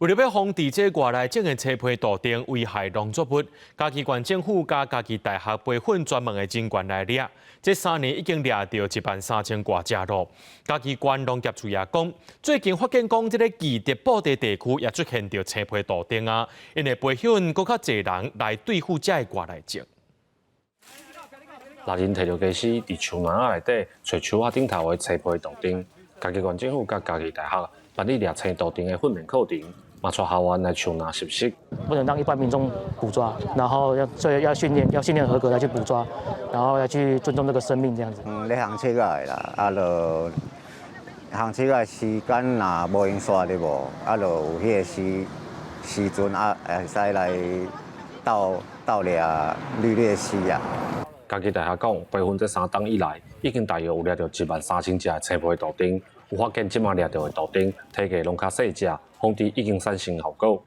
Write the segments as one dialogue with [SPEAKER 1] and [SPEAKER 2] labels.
[SPEAKER 1] 为了要防止这外来种的青皮杜丁危害农作物，嘉义县政府加嘉义大学培训专门的人员来掠。这3年已经掠到13000挂只鹿。嘉义县农业处也讲，最近发现讲这个基地布地地区也出现着青皮杜丁啊，因为培训更较侪人来对付这个外来种。
[SPEAKER 2] 那人摕着家私伫树林仔内底找树仔顶头的青皮杜丁，嘉义县政府甲嘉义大学办理掠青杜丁的训练课程。嘛，带校员来树林实习，
[SPEAKER 3] 不能让一般民众捕抓，然后所以要训练合格来去捕抓，然后要去尊重这个生命这样子。
[SPEAKER 4] 咧行车个啦，就行车个时间若无用煞咧无，就有迄个时阵会使来斗掠绿鬣蜥啊。
[SPEAKER 2] 嘉义大学讲，培训这3档以来，已经大约有掠到13000只的青皮杜丁。有发现即马掠到的杜丁，体格拢较细只，防治已经产生效果。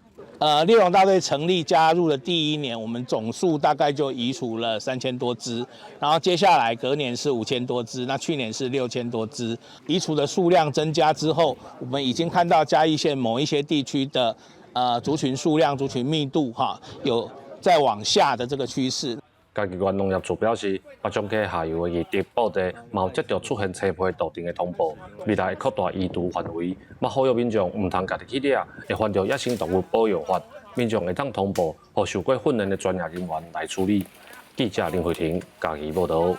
[SPEAKER 5] 猎王大队成立加入的第1年，我们总数大概就移除了3000多只，然后接下来隔年是5000多只，那去年是6000多只。移除的数量增加之后，我们已经看到嘉义县某一些地区的族群数量、族群密度有在往下的这个趋势。
[SPEAKER 2] 嘉义县农业处表示，北中溪下游的异地布地，嘛有接到出现青皮杜丁的通报，未来会扩大移除范围，嘛呼吁民众唔通家己去掠，会犯着野生动物保育法，民众会当通报，互受过训练的专业人员来处理。记者林慧婷，嘉义报道。